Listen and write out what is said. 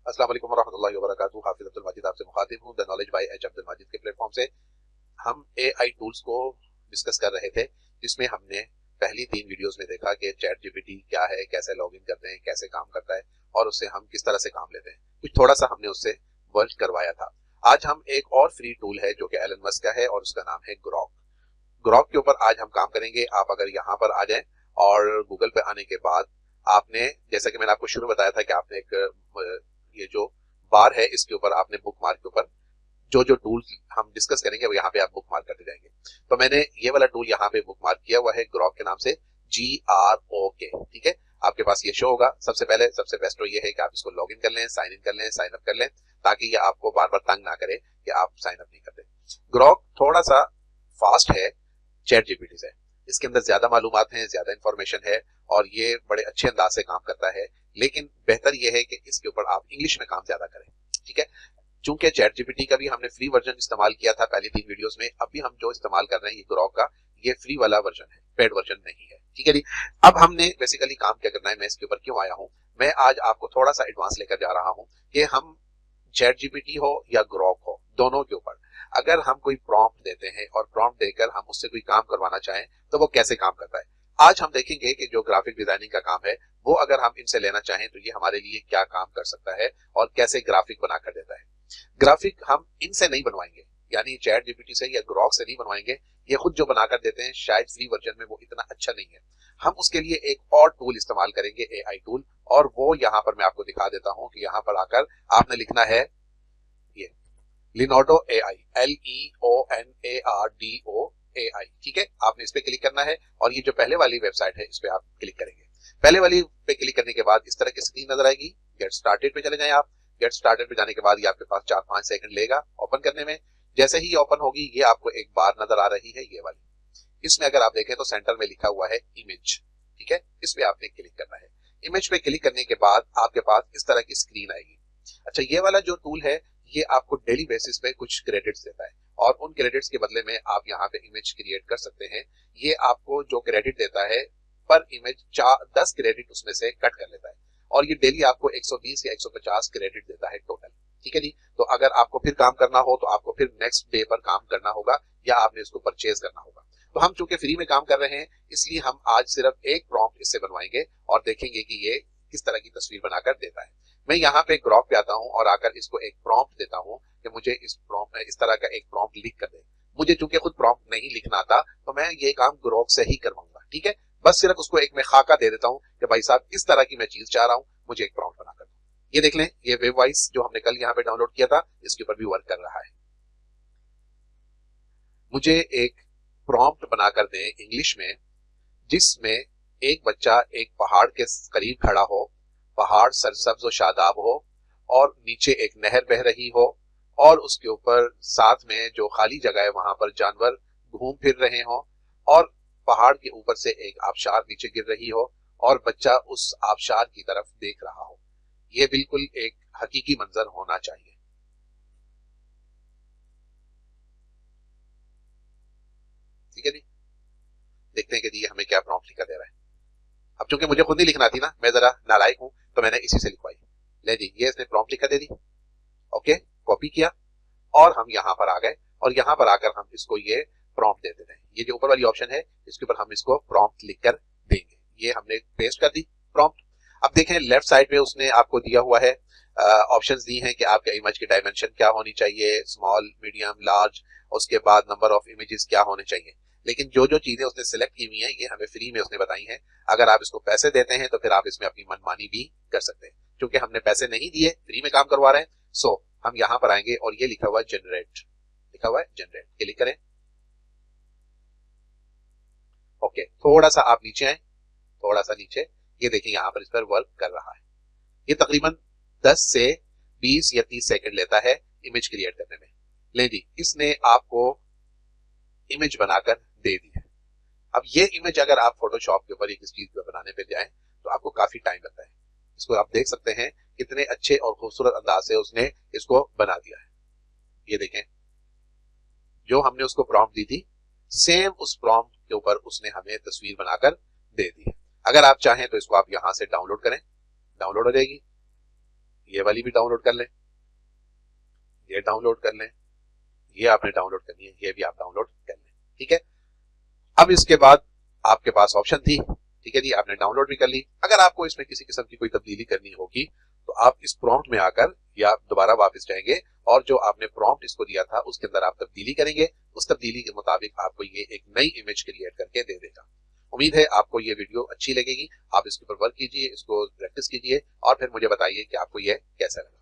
अस्सलाम वालेकुम वरहमतुल्लाहि वबरकातुहू। हाफिज अब्दुल मजीद आपसे मुखातिब हूँ the knowledge by H Abdul Majeed के प्लेटफॉर्म से। हम एआई टूल्स को डिस्कस कर रहे थे, जिसमें हमने पहली 3 वीडियोस में देखा कि चैट जीपीटी क्या है, कैसे लॉगिन करते हैं, कैसे काम करता है और उससे हम किस तरह से काम लेते हैं। कुछ थोड़ा सा हमने उससे वर्क करवाया था। आज हम एक और फ्री टूल है जो कि एलन मस्क का है और उसका नाम है ग्रॉक। ग्रॉक के ऊपर आज हम काम करेंगे। आप अगर यहाँ पर आ जाएं और गूगल पे आने के बाद आपने, जैसा कि मैंने आपको शुरू में बताया था कि आपने ये जो बार है इसके ऊपर आपने बुक मार्क के ऊपर जो जो टूल हम डिस्कस करेंगे वो यहाँ पे आप बुक मार्क करते जाएंगे। तो मैंने ये वाला टूल यहाँ पे बुक मार्क किया हुआ है ग्रॉक के नाम से, GROK। ठीक है, आपके पास ये शो होगा। सबसे पहले सबसे बेस्ट तो ये है कि आप इसको लॉग इन कर लें, साइन इन कर लें, साइन अप कर लें, ताकि ये आपको बार बार तंग ना करे कि आप साइन अप नहीं करते। ग्रॉक थोड़ा सा फास्ट है चैट जीपीटी से, इसके अंदर ज्यादा मालूमात हैं, ज्यादा इंफॉर्मेशन है और ये बड़े अच्छे अंदाज से काम करता है। लेकिन बेहतर ये है कि इसके ऊपर आप इंग्लिश में काम ज्यादा करें। ठीक है, चूंकि चैट जीपीटी का भी हमने फ्री वर्जन इस्तेमाल किया था पहली 3 वीडियोस में, अभी हम जो इस्तेमाल कर रहे हैं ये ग्रॉक का, ये फ्री वाला वर्जन है, पेड वर्जन नहीं है। ठीक है जी। अब हमने बेसिकली काम क्या करना है, मैं इसके ऊपर क्यों आया हूं, मैं आज आपको थोड़ा सा एडवांस लेकर जा रहा हूं कि हम चैट जीपीटी हो या ग्रॉक हो, दोनों के ऊपर अगर हम कोई प्रॉम्प्ट देते हैं और प्रॉम्प्ट देकर हम उससे कोई काम करवाना चाहें तो वो कैसे काम करता है। आज हम देखेंगे कि जो ग्राफिक डिजाइनिंग का काम है वो अगर हम इनसे लेना चाहें तो ये हमारे लिए क्या काम कर सकता है और कैसे ग्राफिक बनाकर देता है। ग्राफिक हम इनसे नहीं बनवाएंगे, यानी चैट जीपीटी से या ग्रॉक से नहीं बनवाएंगे। ये खुद जो बनाकर देते हैं शायद फ्री वर्जन में वो इतना अच्छा नहीं है। हम उसके लिए एक और टूल इस्तेमाल करेंगे, एआई टूल, और वो यहाँ पर मैं आपको दिखा देता हूँ कि यहाँ पर आकर आपने लिखना है ये लिनोडो एआई, LEONARDO AI। ठीक है, आपने इस पे क्लिक करना है और ये जो पहले वाली वेबसाइट है इस पे आप क्लिक करेंगे। पहले वाली पे क्लिक करने के बाद इस तरह की स्क्रीन नजर आएगी। गेट स्टार्टेड पे चले जाएं आप। गेट स्टार्टेड पे जाने के बाद ये आपके पास 4-5 सेकंड लेगा ओपन करने में। जैसे ही ये ओपन होगी ये आपको एक बार नजर आ रही है, ये वाली। इसमें अगर आप देखें तो सेंटर में लिखा हुआ है इमेज। ठीक है, इस पे आपने क्लिक करना है। इमेज पे क्लिक करने के बाद आपके पास इस तरह की स्क्रीन आएगी। अच्छा, ये वाला जो टूल है ये आपको डेली बेसिस पे कुछ क्रेडिट्स देता है और उन क्रेडिट्स के बदले में आप यहाँ पे इमेज क्रिएट कर सकते हैं। ये आपको जो क्रेडिट देता है पर इमेज 10 क्रेडिट उसमें से कट कर लेता है और ये डेली आपको 120 या 150 क्रेडिट देता है टोटल। ठीक है जी। तो अगर आपको फिर काम करना हो तो आपको फिर नेक्स्ट डे पर काम करना होगा या आपने इसको परचेज करना होगा। तो हम चूंकि फ्री में काम कर रहे हैं इसलिए हम आज सिर्फ एक प्रॉम्प्ट इससे बनवाएंगे और देखेंगे कि ये किस तरह की तस्वीर बनाकर देता है। मैं यहाँ पे ग्रॉक पे आता हूँ और आकर इसको एक प्रॉम्प्ट देता हूँ कि मुझे इस तरह का एक प्रॉम्प्ट लिख कर दे। मुझे चूंकि खुद प्रॉम्प्ट नहीं लिखना आता तो मैं ये काम ग्रॉक से ही करवाऊंगा। ठीक है, बस सिर्फ उसको एक मैं खाका दे देता हूँ कि भाई साहब इस तरह की मैं चीज चाह रहा हूँ, मुझे एक प्रॉम्प्ट बना कर दो। ये देख लें, ये वेब वॉइस जो हमने कल यहाँ पे डाउनलोड किया था इसके ऊपर भी वर्क कर रहा है। मुझे एक प्रॉम्प्ट बनाकर दें इंग्लिश में, जिसमें एक बच्चा एक पहाड़ के करीब खड़ा हो, पहाड़ सरसब्ज और शादाब हो और नीचे एक नहर बह रही हो और उसके ऊपर साथ में जो खाली जगह है वहां पर जानवर घूम फिर रहे हो और पहाड़ के ऊपर से एक आबशार नीचे गिर रही हो और बच्चा उस आबशार की तरफ देख रहा हो। यह बिल्कुल एक हकीकी मंजर होना चाहिए। ठीक है जी, देखते हैं कि जी हमें क्या प्रॉम्प्ट लिखा दे रहा है। अब चूंकि मुझे खुद नहीं लिखना थी ना, मैं जरा नालायक हूं, तो मैंने इसी से लिखवाई। ले जी, ये इसने प्रॉम्प्ट लिखा दे दी। ओके, कॉपी किया और हम यहाँ पर आ गए और यहाँ पर आकर हम इसको ये प्रॉम्प्ट दे देते हैं। ये जो ऊपर वाली ऑप्शन है इसके ऊपर हम इसको प्रॉम्प्ट लिखकर देंगे। ये हमने पेस्ट कर दी प्रॉम्प्ट। अब देखें लेफ्ट साइड पे उसने आपको दिया हुआ है, ऑप्शंस दी हैं कि आपके इमेज की डायमेंशन क्या होनी चाहिए, स्मॉल, मीडियम, लार्ज, उसके बाद नंबर ऑफ इमेजेस क्या होने चाहिए। लेकिन जो जो चीजें उसने सिलेक्ट की हुई हैं ये हमें फ्री में उसने बताई हैं। अगर आप इसको पैसे देते हैं तो फिर आप इसमें अपनी मनमानी भी कर सकते हैं। क्योंकि हमने पैसे नहीं दिए, फ्री में काम करवा रहे हैं, सो हम यहां पर आएंगे और ये लिखा हुआ है जनरेट, लिखा हुआ है जनरेट, क्लिक करें। ओके, थोड़ा सा आप नीचे आए, थोड़ा सा नीचे, ये देखिए यहां पर इस पर वर्क कर रहा है। ये तकरीबन 10 से 20 या 30 सेकंड लेता है इमेज क्रिएट करने में। ले जी, इसने आपको इमेज बनाकर दे दी है। अब ये इमेज अगर आप फोटोशॉप के ऊपर किसी चीज पर बनाने पे जाएं तो आपको काफी टाइम लगता है। इसको आप देख सकते हैं कितने अच्छे और खूबसूरत अंदाज से उसने इसको बना दिया है। ये देखें, जो हमने उसको प्रॉम्प्ट दी थी सेम उस प्रॉम्प्ट के ऊपर उसने हमें तस्वीर बनाकर दे दी है। अगर आप चाहें तो इसको आप यहां से डाउनलोड करें, डाउनलोड हो जाएगी। ये वाली भी डाउनलोड कर लें, ये डाउनलोड कर लें, ये आपने डाउनलोड करनी है, ये भी आप डाउनलोड कर लें। ठीक है, अब इसके बाद आपके पास ऑप्शन थी, ठीक है जी, आपने डाउनलोड भी कर ली। अगर आपको इसमें किसी किस्म की कोई तब्दीली करनी होगी तो आप इस प्रॉम्प्ट में आकर या दोबारा वापस जाएंगे और जो आपने प्रॉम्प्ट इसको दिया था उसके अंदर आप तब्दीली करेंगे। उस तब्दीली के मुताबिक आपको ये एक नई इमेज क्रिएट करके दे देगा। उम्मीद है आपको ये वीडियो अच्छी लगेगी। आप इसके ऊपर वर्क कीजिए, इसको प्रैक्टिस कीजिए और फिर मुझे बताइए कि आपको ये कैसा लगा।